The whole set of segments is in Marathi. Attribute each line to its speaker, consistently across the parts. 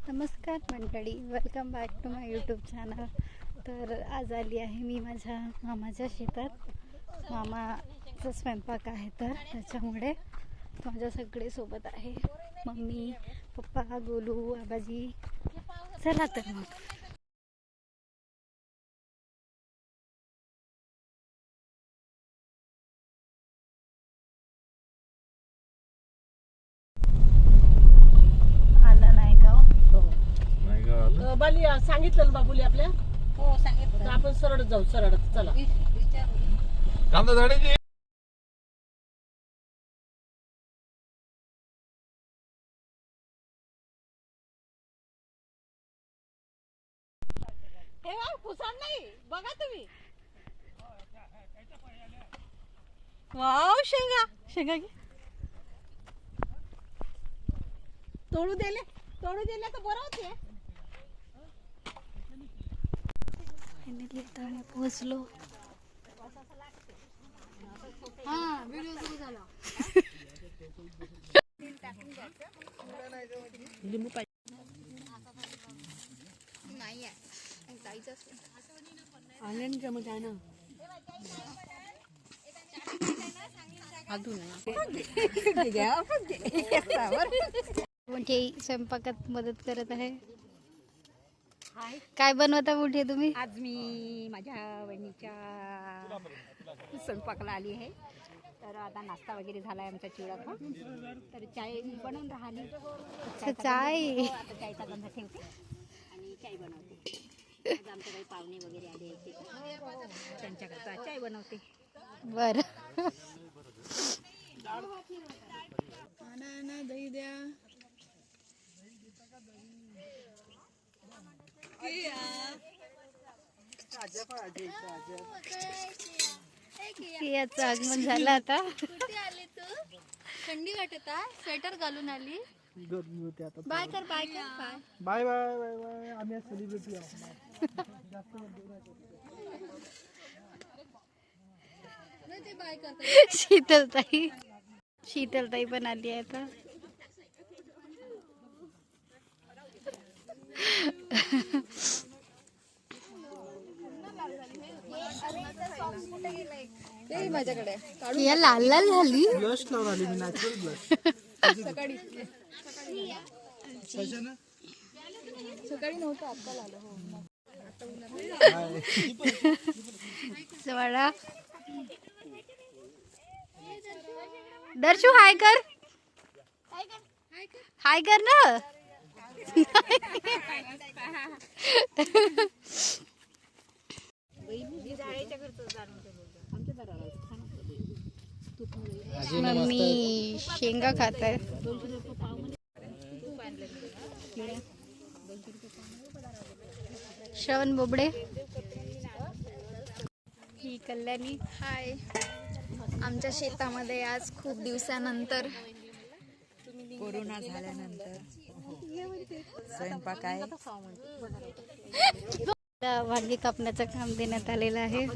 Speaker 1: नमस्कार मंडळी, welcome back to my YouTube channel. तर आज आली आहे मी माझ्या मामाच्या शेतात. मामाचा स्वयंपाक आहे तर त्याच्यामुळे माझ्या सगळे सोबत आहे. मम्मी, पप्पा, गोलू, आबाजी. चला तर मग. आला नाही गाव.
Speaker 2: बाली सांगितलं बाबूली आपल्या.
Speaker 1: हो सांगितलं.
Speaker 2: तर आपण सरळ जाऊ, सरळ चला.
Speaker 3: कांदा झाडाची
Speaker 2: नाही बघा तुम्ही.
Speaker 1: वाव, शेंगा शेंगा घे.
Speaker 2: तोडू दिले तर बरं होते.
Speaker 1: फायनली आता आम्ही पोहोचलो.
Speaker 2: लिंबू पाहिजे. आनंद जमत आहे ना.
Speaker 1: मोठी स्वयंपाकात मदत करत आहे. काय बनवता मोठी तुम्ही?
Speaker 4: आज मी माझ्या वहिनीच्या स्वयंपाकाला आली आहे. तर आता नाश्ता वगैरे झाला आहे आमचा चिवडाचा. तर चाय बनवून राहिली.
Speaker 1: चाय
Speaker 4: आता चायचा गंध ठेवते आणि चाय बनवते. आज आमच्याकडे पाहुणे वगैरे आले आहेत, त्यांच्याकरता चाय बनवते.
Speaker 1: बर.
Speaker 2: दही द्या.
Speaker 1: याचं आगमन झालं आता.
Speaker 5: कुठे आली तू? थंडी वाटत आहे, स्वेटर घालून आली. बाय कर बाय कर bye.
Speaker 6: Bye bye bye bye. आम्ही सेलिब्रिटी आहोत.
Speaker 5: नाही ते बाय करतात.
Speaker 1: शीतलताई पण आली आहे आता.
Speaker 5: ते माझ्याकडे
Speaker 1: या लाल लाल झाली.
Speaker 6: ब्लश लावून आली मी, नॅचरल ब्लश.
Speaker 5: सकाळी नव्हतं, आता आलं. हो
Speaker 1: जवळा दर्शू हाय कर. हाय कर ना. मम्मी शेंगा खात आहे. श्रवण बोबडे, ही कल्याणी.
Speaker 5: हाय. आमच्या शेतामध्ये आज खूप दिवसानंतर
Speaker 7: कोरोना झाल्यानंतर स्वयंपाक आहे.
Speaker 1: वांगी कापण्याचं काम देण्यात आलेलं आहे.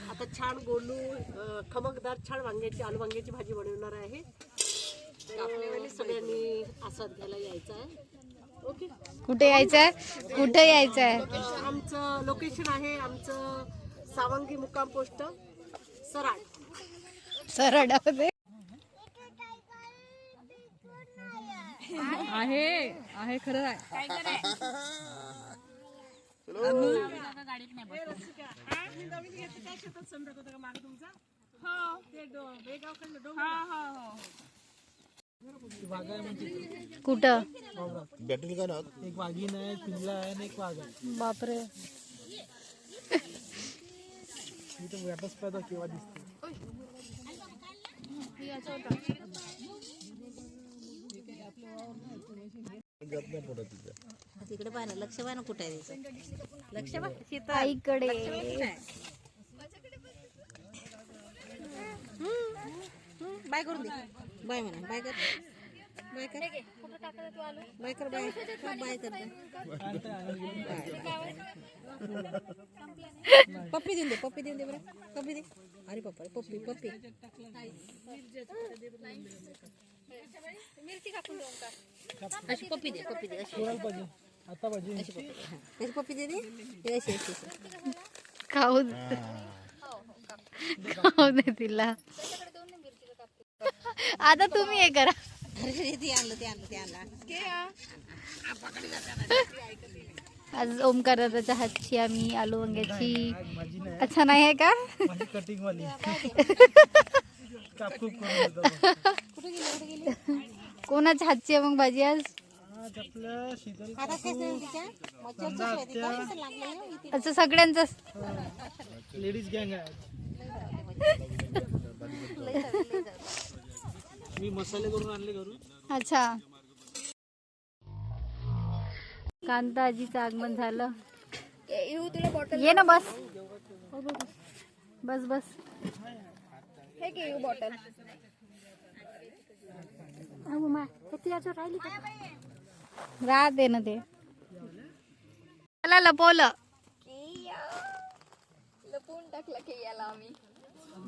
Speaker 2: आता छान गोलू खमकदार छान आलू वांग्याची भाजी बनवणार आहे. तर आपल्याला सगळ्यांनी आस्वाद घ्यायला यायचं आहे. ओके.
Speaker 1: कुठे यायचंय? कुठे यायचंय?
Speaker 2: आमचं लोकेशन आहे आमचं सावंगी मुक्काम पोस्ट सराड.
Speaker 1: सरडामध्ये
Speaker 7: आहे खरं आहे.
Speaker 1: कुठं?
Speaker 3: भेटेल का ना?
Speaker 6: एक वाघीण आहे, पिल्ला आहे आणि एक वाघ आहे.
Speaker 1: बापरे.
Speaker 6: मी तर वाटच पाहतो केव्हा दिसते.
Speaker 4: तिकडे पाहा ना, लक्ष पाहा ना कुठे आहे तिचं. लक्ष बा शीतल.
Speaker 1: आईकडे.
Speaker 4: बाय करून दे. बाय म्हणा, बाय कर.
Speaker 7: बाय कर
Speaker 5: फोटो टाकला तू आलो
Speaker 7: बाय कर बाय बाय कर पप्पी देऊन दे बरं पप्पी दे अरे पप्पा पप्पी
Speaker 5: मिरची कापून देऊन का
Speaker 7: अशी पप्पी दे अशी
Speaker 6: कोणाला पाहिजे आता पाहिजे
Speaker 7: अशी पप्पी दे दे अशी
Speaker 1: खाऊ दे तिला. आता तुम्ही हे करा.
Speaker 7: ते आणलं
Speaker 1: आज ओमकारदाच्या हातची आम्ही आलू वांग्याची. अच्छा नाही आहे का?
Speaker 6: माझी कटिंग वाली कापूप करून देतो.
Speaker 1: कोणाच्या हातची आहे मग भाजी आज?
Speaker 6: आज आपलं शीतल
Speaker 1: अच्छा सगळ्यांचाच.
Speaker 6: लेडीज गँग आहे. मी मसाले करून आणले घरून.
Speaker 1: अच्छा कांता आजीचं आगमन झालं.
Speaker 5: तुला बॉटल
Speaker 1: ये ना बस बस
Speaker 5: हे घे येऊ बॉटल
Speaker 1: राहते ना ते. त्याला लपवलं.
Speaker 5: लपवून टाकला की याला आम्ही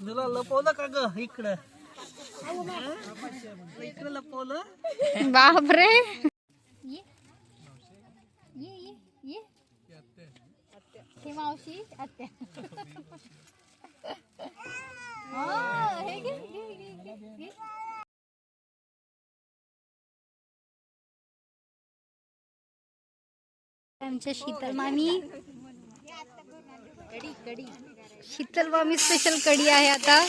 Speaker 6: तुला लपवलं का ग इकडं लपवलं.
Speaker 1: बापरे
Speaker 5: ये हे मावशी आत्या हे घे
Speaker 1: आमच्या शीतल मामी शीतल मामी स्पेशल कढी आहे आता.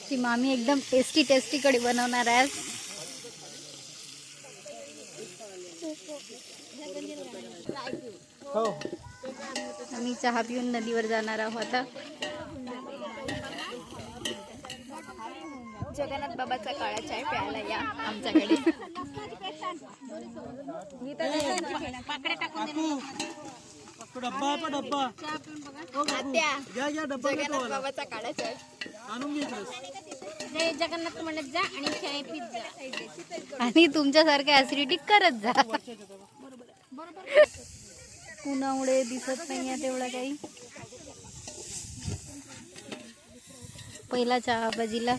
Speaker 1: ती मामी एकदम टेस्टी कढी बनवणार आहे.
Speaker 6: हो
Speaker 1: आम्ही चहा पिऊन नदीवर जाणार आहोत आता.
Speaker 5: जगन्नाथ बाबाचा काळा चाय प्यायला या आमच्याकडे.
Speaker 6: डब्बा
Speaker 5: आत्या
Speaker 6: या डब्बा
Speaker 5: जगन्नाथ बाबाचा काळा चाय
Speaker 6: आणून घे.
Speaker 5: जगन्नाथ म्हणत जा आणि चाय पीत जा.
Speaker 1: आणि तुमच्यासारखं ऍसिडिटी करत जा. उन्हामुळे दिसत नाहीये तेवढा काही. पहिला चहा बाजीला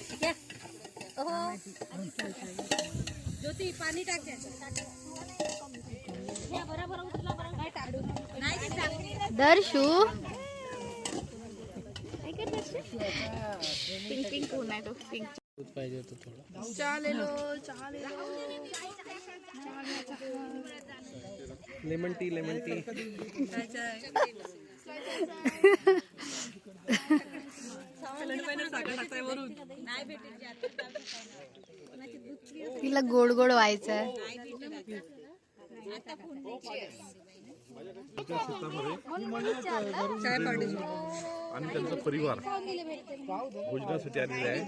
Speaker 7: पाणी टाक
Speaker 1: दर्शू
Speaker 5: पिंक ऊन आहे तो पिंक
Speaker 6: पाहिजे होतं थोडं. लेमन टी
Speaker 1: तिला गोड व्हायचं.
Speaker 3: आणि त्यांचा परिवार भोजनासाठी आलेले आहे.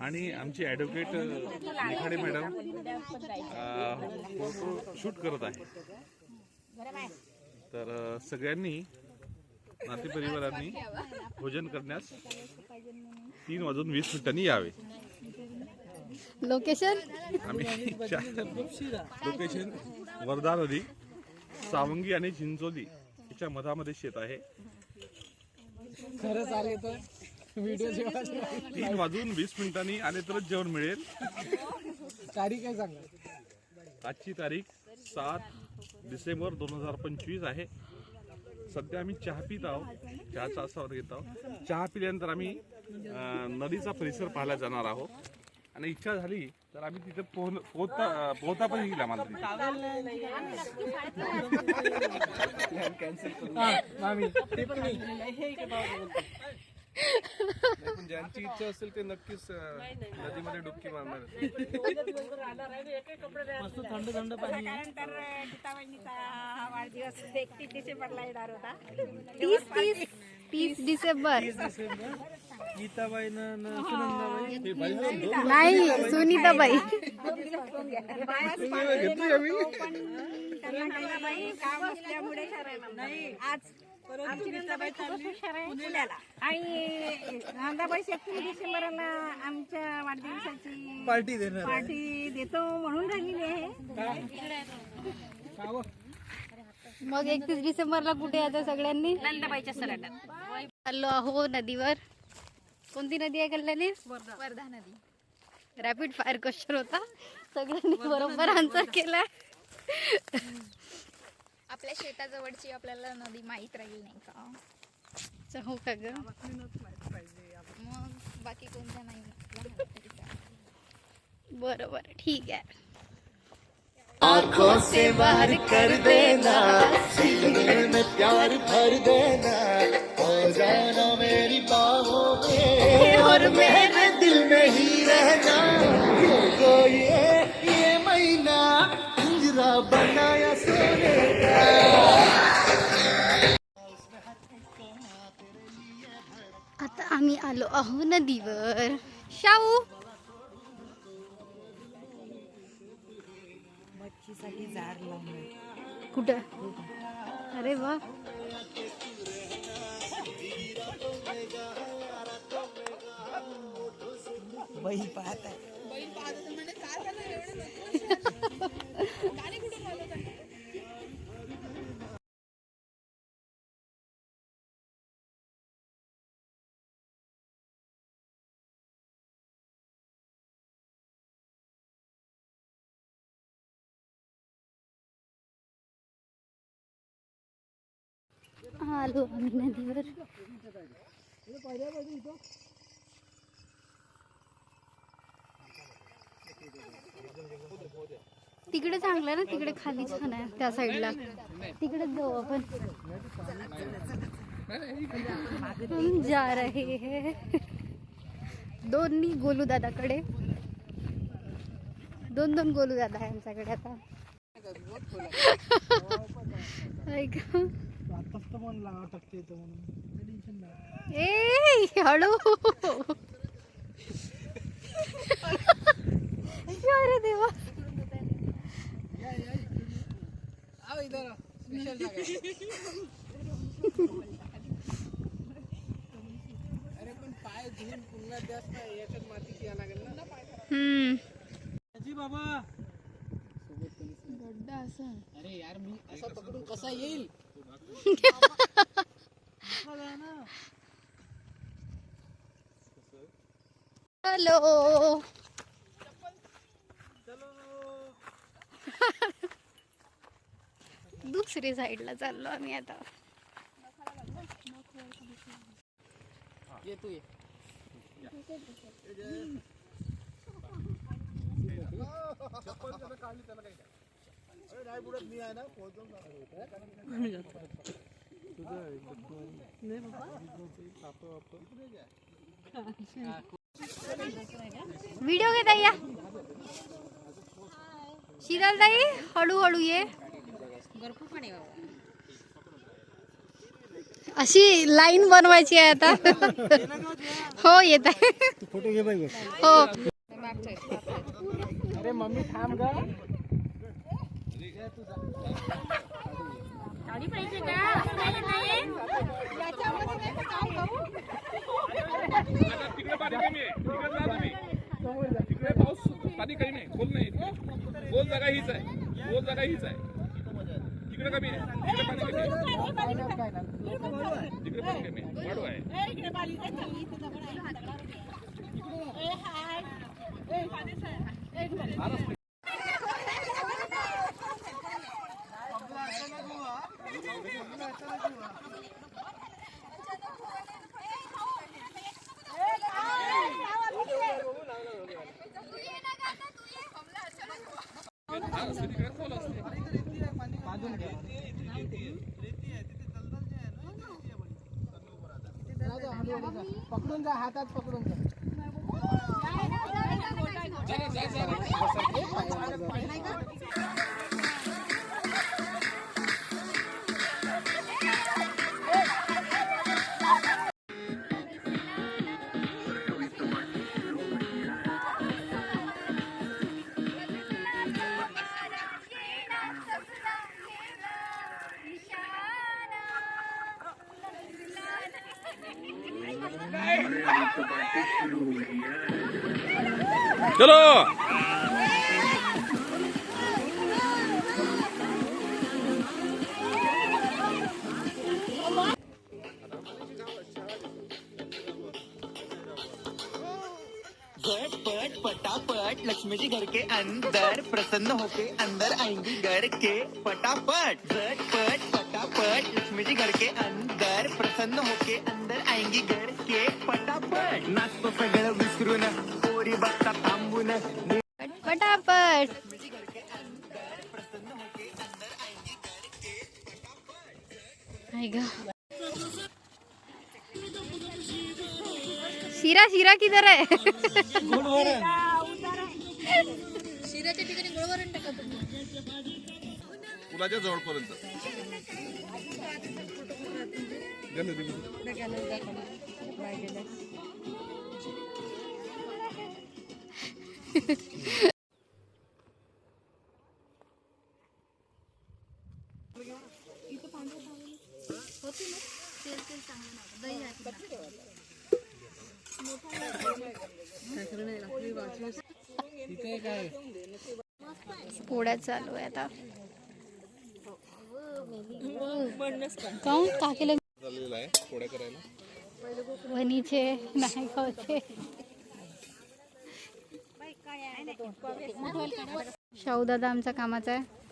Speaker 3: आणि आमची advocate Nikhade madam photo shoot करत आहे. तर सगळ्यांनी नातेपरिवारांनी भोजन करण्यास 3:20 यावे.
Speaker 1: लोकेशन
Speaker 3: आम्ही लोकेशन वर्धा नदी सावंगी आणि चिंचोली याच्या मधामध्ये शेत आहे.
Speaker 6: खरंच आले तर व्हिडिओ
Speaker 3: 3:20 आले तरच जेवण मिळेल.
Speaker 6: तारीख काय सांगा.
Speaker 3: आजची तारीख 7 डिसेंबर 2025 आहे. सध्या आम्ही चहा पित आहोत. चहाचा आस्वाद घेत आहोत. चहा पिल्यानंतर आम्ही नदीचा परिसर पाहायला जाणार आहोत. आणि इच्छा झाली तर आम्ही तिथे पोहता पण येईल आम्हाला.
Speaker 8: पण ज्यांची इच्छा असेल ते नक्कीच नदीमध्ये डुबकी मारणार.
Speaker 6: थंड पाणी.
Speaker 4: वाढदिवस 31 डिसेंबरला येणार होता.
Speaker 1: 30 डिसेंबर
Speaker 6: गीताबाई सुनंदाबाई
Speaker 1: नाही सुनीताबाई.
Speaker 4: आणि नंदाबाई 31 डिसेंबरला आमच्या वाढदिवसाची
Speaker 6: पार्टी देणार
Speaker 4: पार्टी देतो म्हणून राहिलेली आहे.
Speaker 1: मग 31 डिसेंबरला कुठे आता सगळ्यांनी?
Speaker 4: नंदाबाईच्या सराटात
Speaker 1: चाललो आहो नदीवर. कोणती नदी आहे कल्याणी? वर्धा नदी. रॅपिड फायर क्वेश्चन होता, सगळ्यांनी बरोबर आन्सर केला.
Speaker 5: आपल्या शेताजवळची आपल्याला नदी माहीत राहील नाही का?
Speaker 1: हो का ग?
Speaker 5: मग बाकी कोणत्या नाही आपल्याला माहिती का?
Speaker 1: बरोबर ठीक आहे.
Speaker 9: आंखों से वार कर देना, दिल में प्यार भर देना, हो जाना मेरी बाहों में और मेरे दिल में ही रहना. तो ये महीना पिंजरा बनाया सोने का.
Speaker 1: आता आम्ही आलो आहो नदीवर. शाहू
Speaker 7: मच्छीसाठी जार लावून
Speaker 1: कुठं? अरे वा.
Speaker 7: बैल पाहत आहे.
Speaker 1: आलो आम्ही नदीवर. तिकडे चांगलं ना, तिकडे खाली छान आहे त्या साईडला. तिकडेच जाऊ आपण. हम जा रहे हैं दोन्ही गोलू दादाकडे. दोन गोलू दादा आहे आमच्याकडे आता. ऐक
Speaker 6: आताच तर मन लावा टाकते इथं म्हणून टेन्शन नाही.
Speaker 1: ए हळू. अरे देवा.
Speaker 6: अरे पण पाय धुवून पुन्हा जास्त याच्यात माती या लागेल ना. जी बाबा अरे यार मी असं पकडून कसा येईल?
Speaker 1: हॅलो. दुसरी साईडला चाललो आम्ही आता.
Speaker 6: ये तू ये.
Speaker 1: व्हिडिओ घेत आहे या. शीतल ताई हळूहळू ये.
Speaker 4: भरपूर पाणी आहे.
Speaker 1: अशी लाईन बनवायची आहे आता. हो येत आहे.
Speaker 6: फोटो घे बाई.
Speaker 1: हो
Speaker 6: अरे मम्मी थांब गा.
Speaker 4: पाहिजे का?
Speaker 3: तिकडे पाणी कमी आहे, तिकडे जा तुम्ही. तिकडे पाऊस पाणी कमी आहे, खोल नाही. गोल जागा हीच आहे, गोल जागा हीच आहे. तिकडे कमी आहे, तिकडे पाणी कमी आहे. तिकडे पाणी कमी आहे, वाढू आहे.
Speaker 6: पकडून जा, हातात पकडून जा.
Speaker 3: चलो
Speaker 9: झटपट पटापट लक्ष्मी जी घर के अंदर प्रसन्न होके अंदर आएंगी घर के फटाफट झटपट पटापट लक्ष्मी जी घर के अंदर प्रसन्न होके अंदर आएंगी घर के फटाफट नाचतो सगळं विसरून पोरी बघता थांबून
Speaker 1: पटापट आई ग शिरा शिरा किधर आहे
Speaker 5: शिराच्या ठिकाणी गोळवरण टाका तुम्ही.
Speaker 3: पुलाच्या जवळपर्यंत
Speaker 6: इथे काय
Speaker 1: पोळ्या चालू आहे आता काऊन का केलं
Speaker 8: झालेला आहे पोळ्या करायला.
Speaker 1: वणीचे नाही खावचे शाहू दादा आमचा कामाचा आहे.